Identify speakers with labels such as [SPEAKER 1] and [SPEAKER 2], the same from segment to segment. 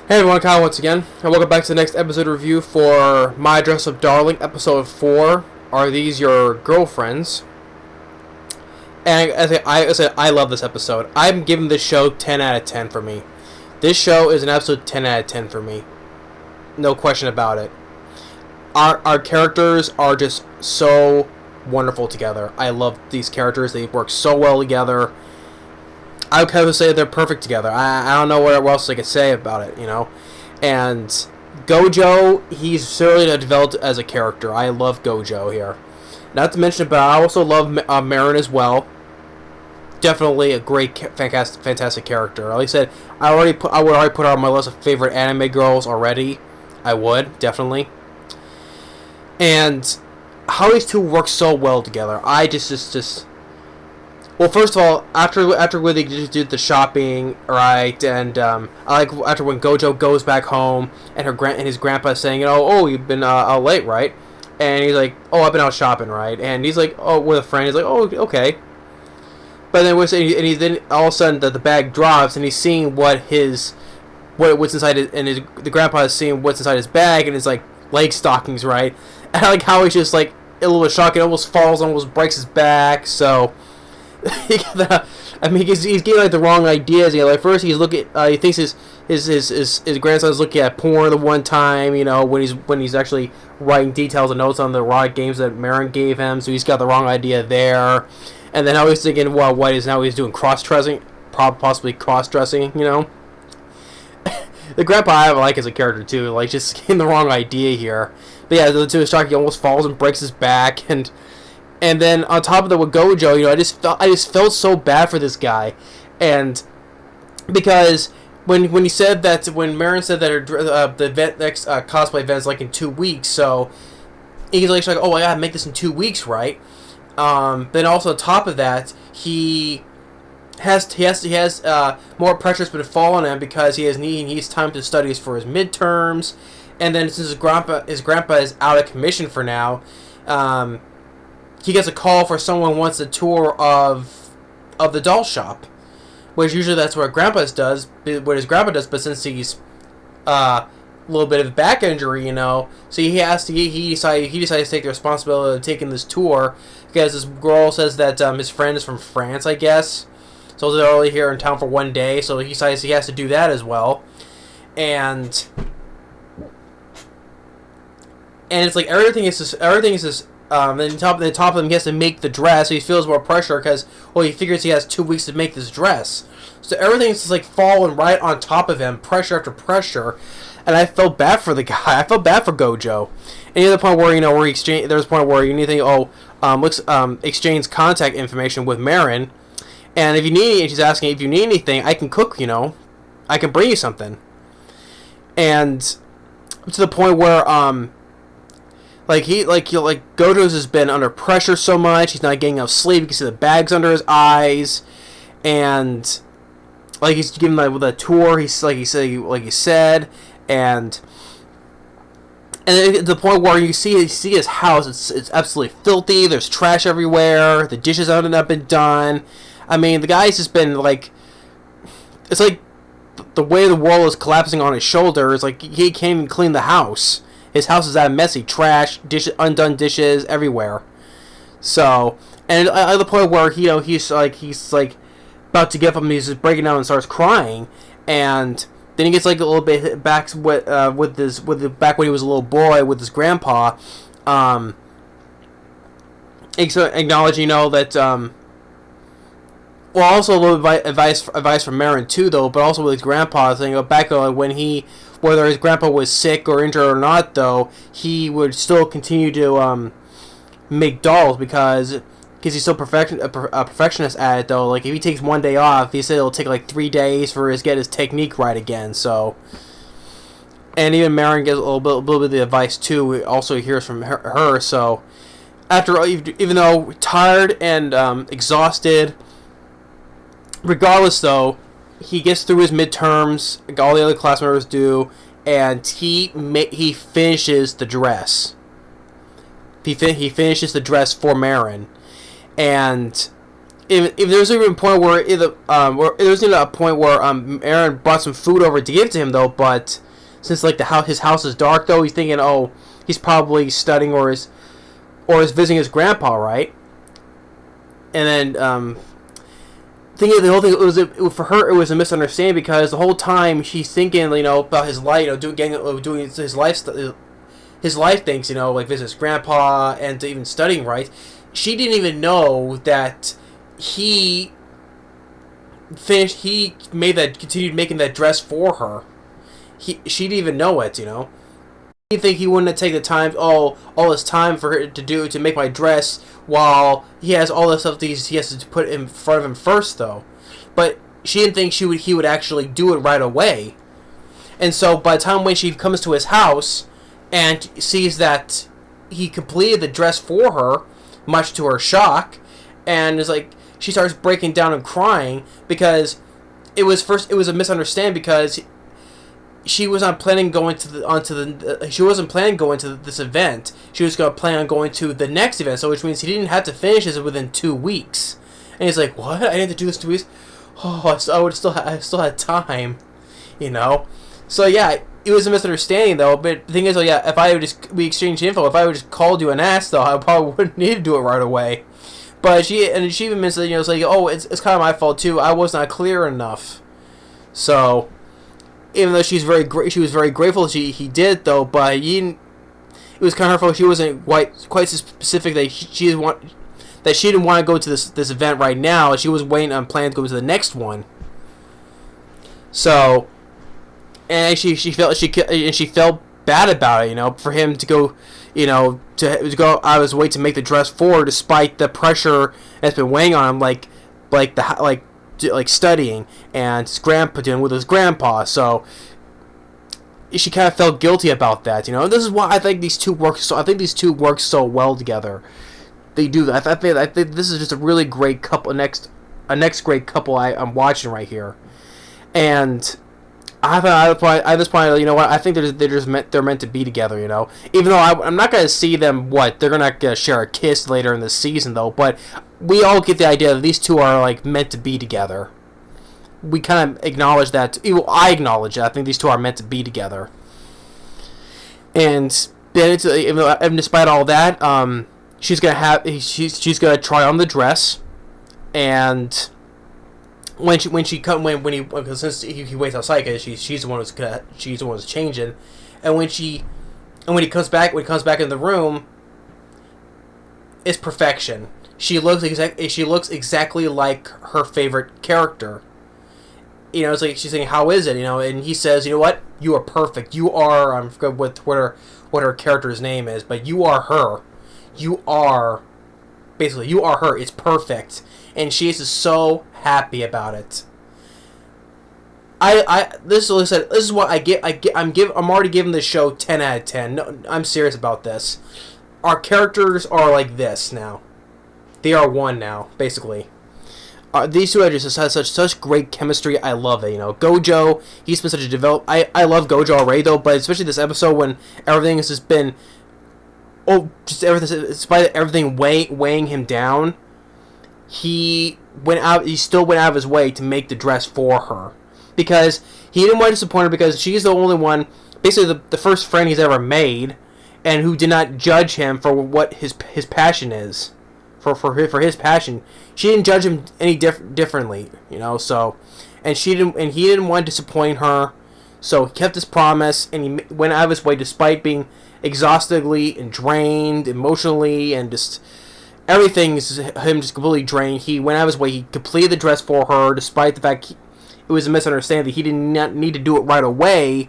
[SPEAKER 1] Hey everyone, Kyle once again, and welcome back to the next episode review for My Dress Up Darling, episode 4. Are these your girlfriends? And as I said, I love this episode. I'm giving this show 10 out of 10 for me. This show is an absolute 10 out of 10 for me. No question about it. Our characters are just so wonderful together. I love these characters. They work so well together. I would kind of say they're perfect together. I don't know what else I could say about it, you know. And Gojo, he's certainly developed as a character. I love Gojo here. Not to mention, but I also love Marin as well. Definitely a great, fantastic character. Like I said, I would already put her on my list of favorite anime girls already. I would, definitely. And how these two work so well together. I just well, first of all, after when they just did the shopping, right, and I like after when Gojo goes back home and his grandpa is saying, oh, you've been out late, right? And he's like, oh, I've been out shopping, right? And he's like, oh, with a friend. He's like, oh, okay. But then then all of a sudden the bag drops and he's seeing what's inside it, and the grandpa is seeing what's inside his bag, and it's like leg stockings, right? And I like how he's just like a little bit shocked, almost falls, almost breaks his back, so. He's getting like the wrong ideas. You know, like first he thinks his grandson's looking at porn the one time. You know, when he's actually writing details and notes on the erotic games that Marin gave him. So he's got the wrong idea there. And then now he's thinking, well, what is now he's doing cross-dressing, possibly cross-dressing. You know, the grandpa I like as a character too. Like just getting the wrong idea here. But yeah, to his shock, he almost falls and breaks his back. And then on top of that, with Gojo, you know, I just felt so bad for this guy, and because when he said that, when Marin said that the next cosplay event is like in 2 weeks, so he's like, oh, I gotta make this in 2 weeks, right? Then also on top of that, he has more pressure's been falling on him because he needs time to study for his midterms, and then since his grandpa is out of commission for now. He gets a call for someone who wants a tour of the doll shop, which usually that's what Grandpa does, but since he's a little bit of a back injury, you know, so he decided to take the responsibility of taking this tour because this girl says that his friend is from France, I guess, so they're only here in town for 1 day, so he decides he has to do that as well, and it's like everything is just. Then top of him, he has to make the dress, so he feels more pressure because, well, he figures he has 2 weeks to make this dress. So everything's just like falling right on top of him, pressure after pressure, and I felt bad for the guy. I felt bad for Gojo. And the point where there's a point where you need to think, exchange contact information with Marin, and if you need, she's asking if you need anything, I can cook, you know, I can bring you something, and to the point where Gojo's has been under pressure so much. He's not getting enough sleep. You can see the bags under his eyes, and like he's giving the tour. He's like he said, and at the point where you see his house. It's absolutely filthy. There's trash everywhere. The dishes haven't been done. I mean, the guy's just been like, it's like the way the world is collapsing on his shoulders. Like he can't even clean the house. His house is that messy, trash, undone dishes everywhere. So, and at the point where he's like about to give up, and he's just breaking down and starts crying, and then he gets like a little bit back with back when he was a little boy with his grandpa, acknowledging that well, also a little bit advice from Marin too, though, but also with his grandpa saying back when whether his grandpa was sick or injured or not, though, he would still continue to make dolls because he's so a perfectionist at it, though. Like if he takes 1 day off, he said it'll take like 3 days for get his technique right again. So, and even Marin gets a little bit of the advice too. He also hears from her. So, even though tired and exhausted. Regardless, though, he gets through his midterms. All the other class members do, and he finishes the dress. He finishes the dress for Marin, and if there was even a point where there was even a point where Aaron brought some food over to give to him though, but since like his house is dark though, he's thinking, oh, he's probably studying or is visiting his grandpa, right? And then thinking the whole thing for her it was a misunderstanding because the whole time she's thinking, about his life, doing his life things, like visit his grandpa and even studying, right? She didn't even know that he continued making that dress for her. She didn't even know it, You think he wouldn't have taken the time, all this time for her to make my dress, while he has all this stuff he has to put in front of him first, though. But she didn't think he would actually do it right away. And so by the time when she comes to his house and sees that he completed the dress for her, much to her shock, and is like, she starts breaking down and crying because it was a misunderstanding because she was not planning going she wasn't planning going to this event. She was going to plan on going to the next event, so which means he didn't have to finish this within 2 weeks. And he's like, "What? I had to do this 2 weeks? Oh, I still had time, So yeah, it was a misunderstanding though. But the thing is, if we exchanged info, if I would just called you and asked though, I probably wouldn't need to do it right away. But she even mentioned, it's like, oh, it's kind of my fault too. I was not clear enough. So even though she was very grateful he did though, but it was kind of her fault. She wasn't quite specific that she didn't want to go to this event right now. She was waiting on plan to go to the next one. So, and she felt bad about it, for him to go, to go out of his way to make the dress for her, despite the pressure that's been weighing on him, like studying and his grandpa dealing with his grandpa. So she kind of felt guilty about that, And this is why I think these two work so well together. They do that. I think this is just a really great couple. A next great couple I'm watching right here, and at this point, I think they're meant to be together, Even though I'm not gonna see them. They're gonna share a kiss later in the season, though. But we all get the idea that these two are like meant to be together. We kind of acknowledge that. I acknowledge that. I think these two are meant to be together. And despite all that, she's gonna try on the dress, and since he waits outside, because she's the one who's changing, and when he comes back in the room, it's perfection. She looks exactly like her favorite character. It's like she's saying, "How is it?" And he says, "You know what? You are perfect. You are." I forget what her character's name is, but you are her. You are her. It's perfect, and she is so happy about it. This is what I get. I'm already giving this show 10 out of 10. No, I'm serious about this. Our characters are like this now. They are one now, basically. These two just have such great chemistry. I love it. Gojo, he's been such a I love Gojo already though, but especially this episode when everything has just been, despite everything weighing him down, he still went out of his way to make the dress for her, because he didn't want to disappoint her, because she's the only one, basically the first friend he's ever made, and who did not judge him for what his passion is, for his passion. She didn't judge him any differently, So, and he didn't want to disappoint her, so he kept his promise, and he went out of his way despite being exhaustively and drained emotionally, and just everything is him just completely drained. He went out of his way. He completed the dress for her, despite the fact it was a misunderstanding that he did not need to do it right away.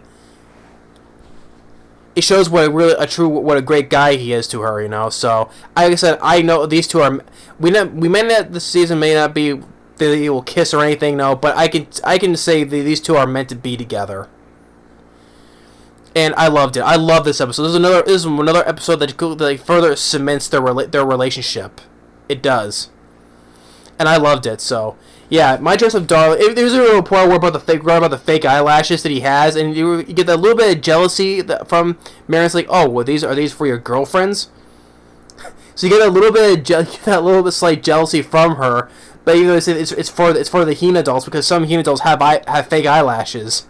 [SPEAKER 1] It shows what a great guy he is to her, So, like I said, I know these two are. We may not, this season may not be that they will kiss or anything, no. But I can say that these two are meant to be together. And I loved it. I love this episode. This is another episode that further cements their relationship. It does. And I loved it. So yeah, my dress of darling. There's a little point about the fake eyelashes that he has, and you get that little bit of jealousy from Marin's like, oh, well, are these for your girlfriends? So you get a little bit slight jealousy from her, But even though it's for the Hina dolls, because some Hina dolls have fake eyelashes.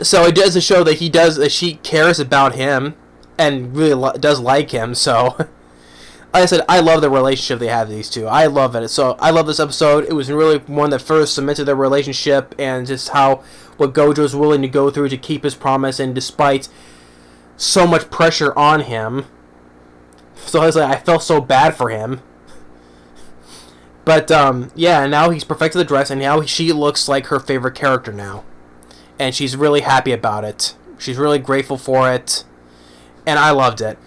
[SPEAKER 1] So it does show that she cares about him and really does like him. So, like I said, I love the relationship they have, these two. I love it. So I love this episode. It was really one that first cemented their relationship, and just what Gojo's willing to go through to keep his promise, and despite so much pressure on him. So I felt so bad for him. But yeah, now he's perfected the dress, and now she looks like her favorite character now. And she's really happy about it. She's really grateful for it, and I loved it.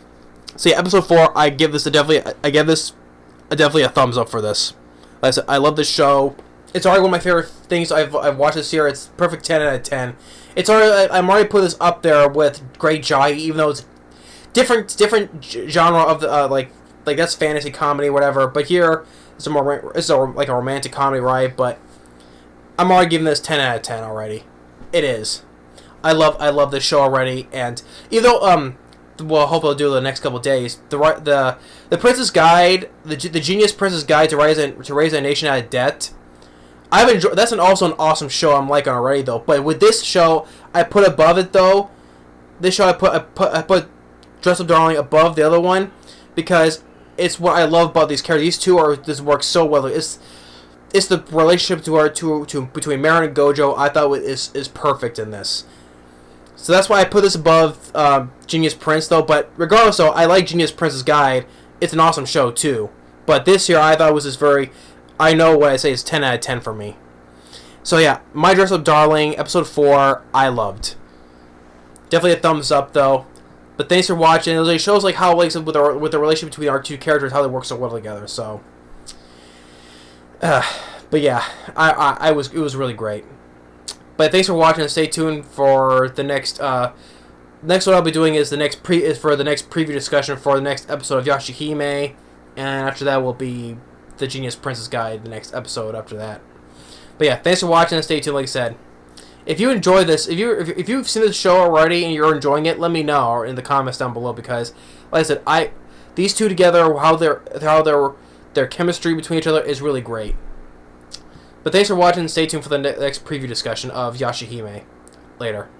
[SPEAKER 1] So yeah, episode 4, I give this definitely a thumbs up for this. Like I said, I love this show. It's already one of my favorite things I've watched this year. It's perfect 10 out of 10. It's already I'm already put this up there with Great Giant, even though it's different genre of the like that's fantasy comedy, whatever. But here it's like a romantic comedy, right? But I'm already giving this 10 out of 10 already. It is. I love this show already, and even though well, hope I'll do it the next couple of days. The Princess Guide, the Genius Princess Guide to raise a nation out of debt. I've enjoyed. That's also an awesome show. I'm liking already though. But with this show, I put above it though. This show I put Dress Up Darling above the other one, because it's what I love about these characters. These two this works so well. It's the relationship between Marin and Gojo. I thought is perfect in this. So that's why I put this above Genius Prince, though. But regardless, though, I like Genius Prince's Guide. It's an awesome show, too. But this year, I thought was this very... I know what I say is 10 out of 10 for me. So yeah, My Dress Up Darling, episode 4, I loved. Definitely a thumbs up, though. But thanks for watching. It shows like how with the relationship between our two characters, how they work so well together. So... but yeah, it was really great. But thanks for watching, and stay tuned for the next. Next, what I'll be doing is the next preview discussion for the next episode of Yashahime, and after that will be the Genius Princess Guide. The next episode after that. But yeah, thanks for watching, and stay tuned. Like I said, if you enjoy this, if you've seen this show already and you're enjoying it, let me know in the comments down below, because like I said, these two together, how their chemistry between each other is really great. But thanks for watching, and stay tuned for the next preview discussion of Yashahime. Later.